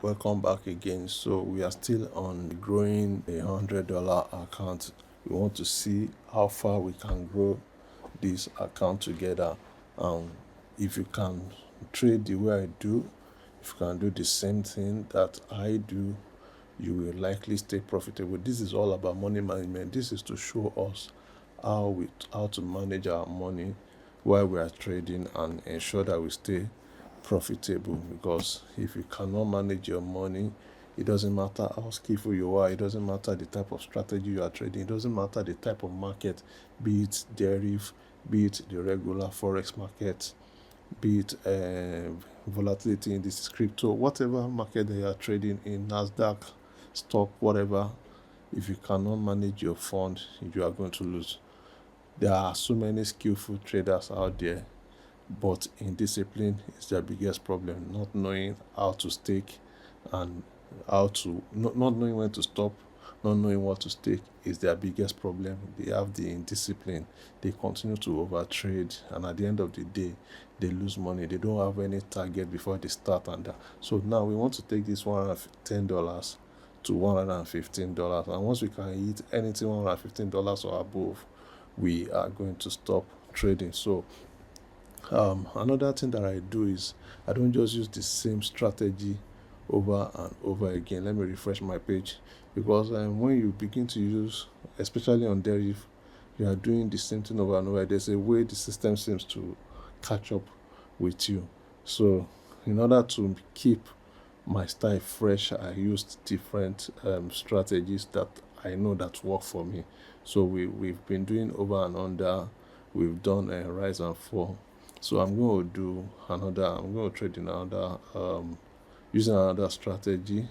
Welcome back again. So we are still on growing $100 account. We want to see how far we can grow this account together. If you can trade the way I do, if you can do the same thing that I do, you will likely stay profitable. This is all about money management. This is to show us how to manage our money while we are trading and ensure that we stay profitable. Because if you cannot manage your money, it doesn't matter how skillful you are, it doesn't matter the type of strategy you are trading, it doesn't matter the type of market, be it deriv, be it the regular forex market, be it volatility in this crypto, whatever market that you are trading in, Nasdaq, stock, whatever. If you cannot manage your fund, you are going to lose. There are so many skillful traders out there, but indiscipline is their biggest problem. Not knowing how to stake and how to not knowing when to stop, not knowing what to stake is their biggest problem. They have the indiscipline. They continue to overtrade, and at the end of the day, they lose money. They don't have any target before they start. And so now we want to take this $110 to $115, and once we can hit anything $115 or above, we are going to stop trading. So another thing that I do is I don't just use the same strategy over and over again. Let me refresh my page, because when you begin to use, especially on Deriv, you are doing the same thing over and over. There's a way the system seems to catch up with you. So in order to keep my style fresh, I used different strategies that I know that work for me. So we've been doing over and under. We've done a rise and fall. So I'm going to trade in another, using another strategy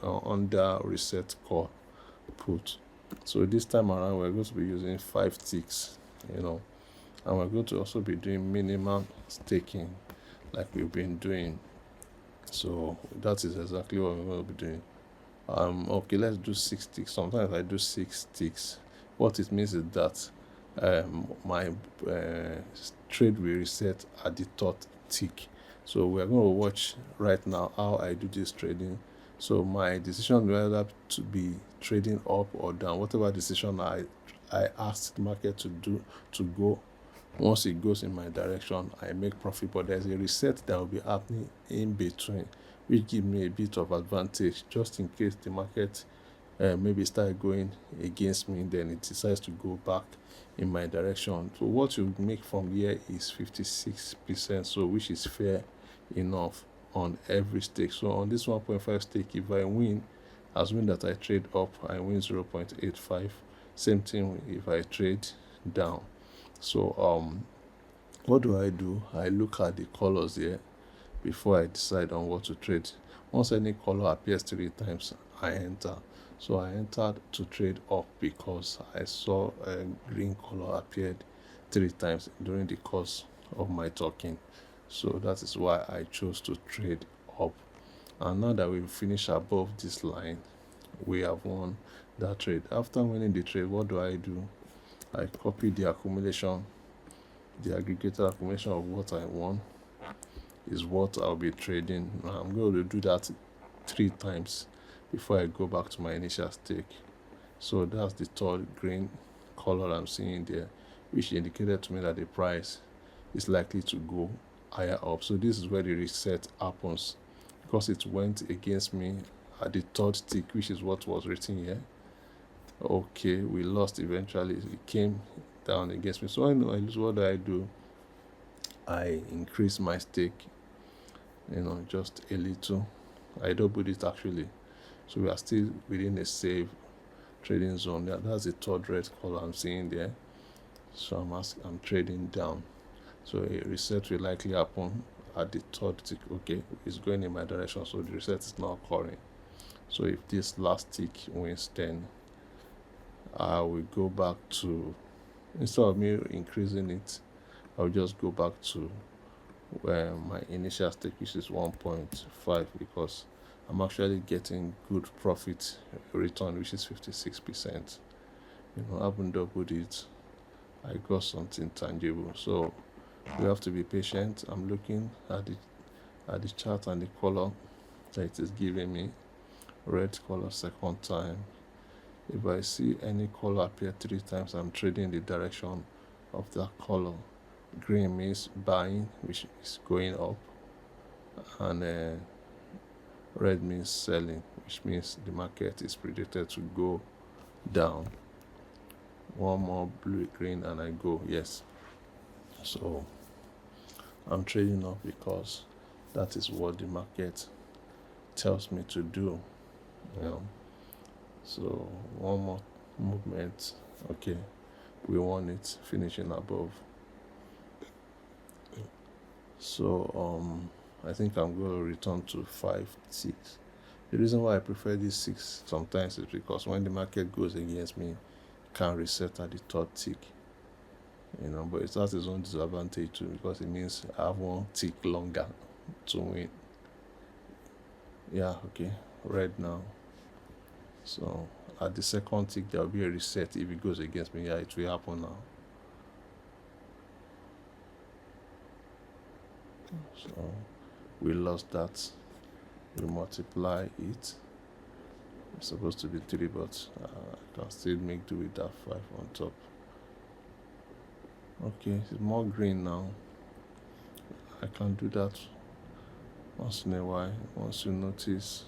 under reset call put. So this time around, we're going to be using 5 ticks, and we're going to also be doing minimum staking like we've been doing. So that is exactly what we're going to be doing. Okay, let's do 6 ticks. Sometimes I do 6 ticks. What it means is that my trade will reset at the third tick. So we're going to watch right now how I do this trading. So my decision whether to be trading up or down, whatever decision I ask the market to go, once it goes in my direction, I make profit. But there's a reset that will be happening in between, which gives me a bit of advantage just in case the market maybe start going against me, then it decides to go back in my direction. So what you make from here is 56%, so which is fair enough on every stake. So on this 1.5 stake, if I win, assuming that I trade up, I win 0.85. Same thing if I trade down. So what do? I look at the colors here before I decide on what to trade. Once any color appears 3 times, I enter. So I entered to trade up because I saw a green color appeared 3 times during the course of my talking. So that is why I chose to trade up. And now that we've finished above this line, we have won that trade. After winning the trade, what do? I copy the accumulation, the aggregated accumulation of what I won is what I'll be trading. Now I'm going to do that 3 times before I go back to my initial stake. So that's the third green color I'm seeing there, which indicated to me that the price is likely to go higher up. So this is where the reset happens, because it went against me at the third tick, which is what was written here. Okay, we lost eventually. It came down against me. So I know I lose. What do? I increase my stake, just a little. I doubled it actually. So we are still within a safe trading zone. That's the third red color I'm seeing there. So I'm trading down. So a reset will likely happen at the third tick. Okay, it's going in my direction, so the reset is not occurring. So if this last tick wins, then I will go back to, instead of me increasing it, I'll just go back to where my initial stake, which is 1.5, because I'm actually getting good profit return, which is 56%. I haven't doubled it. I got something tangible. So we have to be patient. I'm looking at the chart and the color. that it is giving me. Red color second time. If I see any color appear 3 times, I'm trading the direction of that color. Green means buying, which is going up, and red means selling, which means the market is predicted to go down. One more blue, green, and I go. Yes. So I'm trading up because that is what the market tells me to do. So one more movement. Okay, we want it finishing above. So I think I'm going to return to 5, 6. The reason why I prefer this 6 sometimes is because when the market goes against me, it can reset at the third tick. But it has its own disadvantage too, because it means I have one tick longer to win. Yeah, okay, red now. So at the second tick, there will be a reset. If it goes against me, yeah, it will happen now. So we lost that. We multiply it. It's supposed to be 3, but I can still make do with that 5 on top. Okay, it's more green now. I can do that once in a while. Once you notice,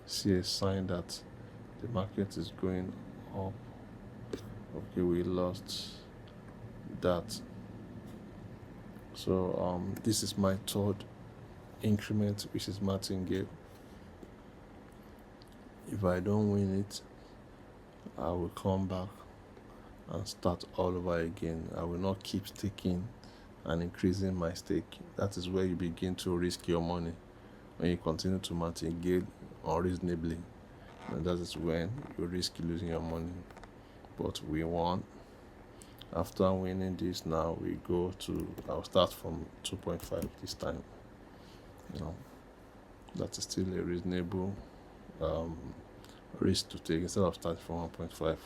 see a sign that the market is going up. Okay, we lost that. So this is my third increment, which is martingale. If I don't win it, I will come back and start all over again. I will not keep staking and increasing my stake. That is where you begin to risk your money, when you continue to martingale unreasonably, and that is when you risk losing your money. But we won. After winning this, now we go to, I'll start from 2.5 this time. That is still a reasonable risk to take. Instead of starting from 1.5,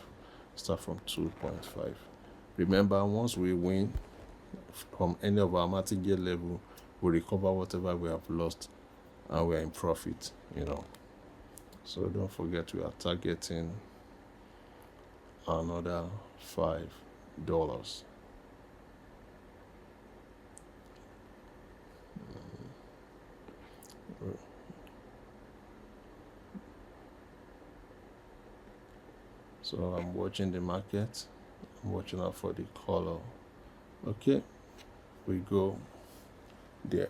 start from 2.5. Remember, once we win from any of our martingale level, we recover whatever we have lost, and we are in profit. So don't forget, we are targeting another $5. So I'm watching the market. I'm watching out for the color. Okay, we go there.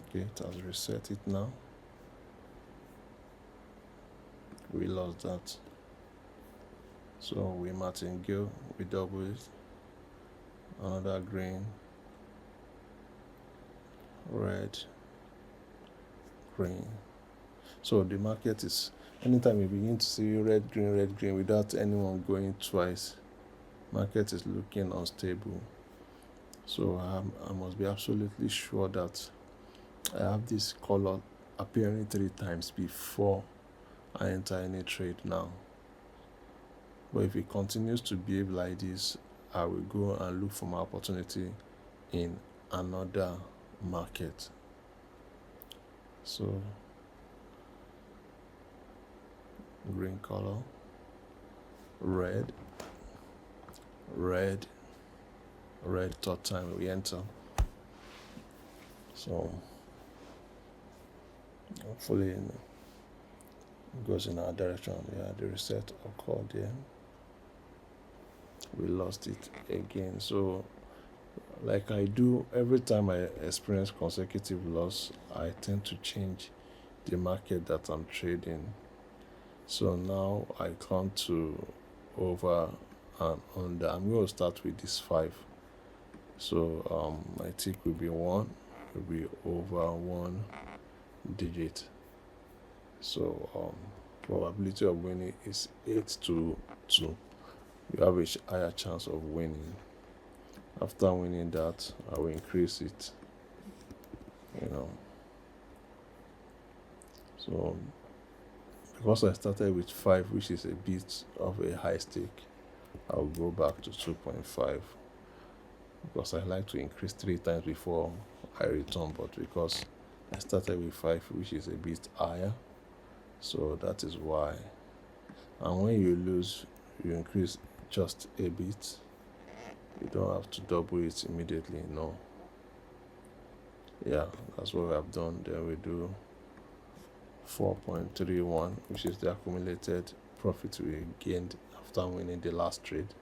Okay, it has reset it now. We lost that. So we martingale, we double it. Another green, red, green. So the market is, anytime you begin to see red, green, without anyone going twice, market is looking unstable. So I must be absolutely sure that I have this color appearing 3 times before I enter any trade now. But if it continues to behave like this, I will go and look for my opportunity in another market. So green color, red, third time we enter. So hopefully it goes in our direction. Yeah, the reset occurred there. We lost it again. So like I do every time I experience consecutive loss, I tend to change the market that I'm trading. So now I come to over and under. I'm going to start with this 5. So my tick will be 1, will be over 1 digit. So probability of winning is 8 to 2. You have a higher chance of winning. After winning that, I will increase it. So because I started with 5, which is a bit of a high stake, I'll go back to 2.5. because I like to increase 3 times before I return, but because I started with 5, which is a bit higher, so that is why. And when you lose, you increase just a bit. You don't have to double it immediately, no. Yeah, that's what we have done. Then we do 4.31, which is the accumulated profit we gained after winning the last trade.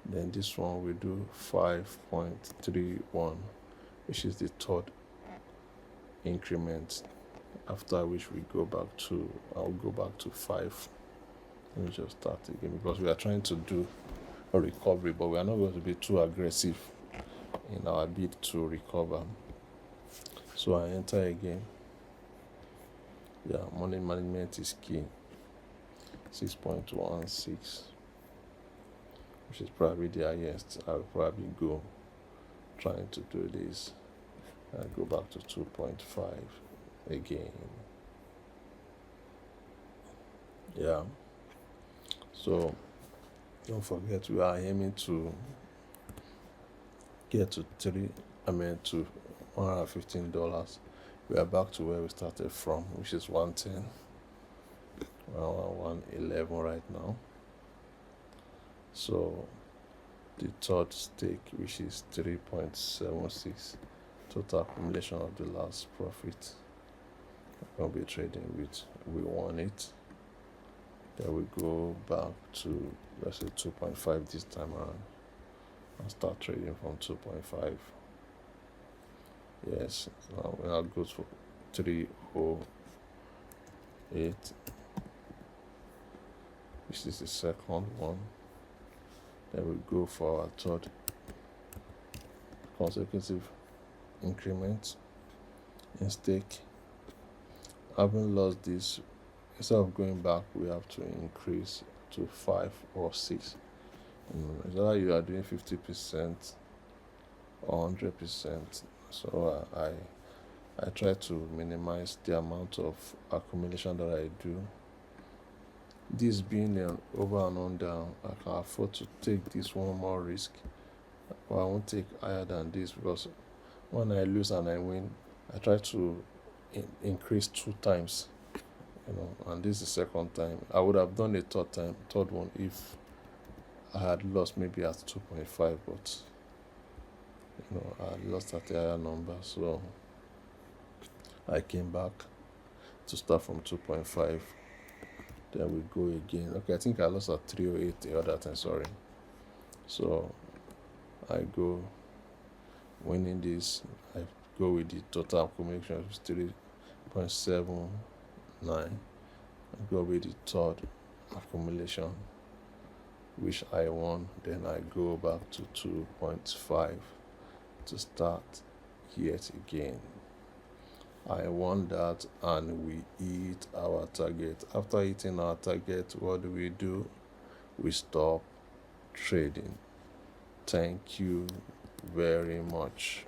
Then this one we do 5.31, which is the third increment, after which we go back to, I'll go back to 5. Let me just start again, because we are trying to do a recovery, but we are not going to be too aggressive in our bid to recover. So I enter again. Yeah, money management is key. 6.16, which is probably the highest. I'll probably go trying to do this and go back to 2.5 again. Yeah, so don't forget, we are aiming to get to to $115. We are back to where we started from, which is 110. We're on 111 right now. So the third stake, which is 3.76, total accumulation of the last profit, we'll be trading with. We won it. Then we go back to, let's say, 2.5 this time around, and start trading from 2.5. Yes, now we now go to 308, which is the second one. Then we go for our third consecutive increment in stake. Having lost this, instead of going back, we have to increase to 5 or 6. Either you are doing 50% or 100%. So I try to minimize the amount of accumulation that I do. This being an over and under, I can afford to take this one more risk, but I won't take higher than this, because when I lose and I win, I try to increase 2 times, and this is the second time. I would have done a third one if I had lost maybe at 2.5, but I had lost at a higher number, so I came back to start from 2.5. Then we go again. Okay, I think I lost at 308 the other time, sorry. So I go winning this. I go with the total accumulation of 3.79. I go with the third accumulation, which I won. Then I go back to 2.5 to start yet again. I won that, and we hit our target. After hitting our target, what do? We stop trading. Thank you very much.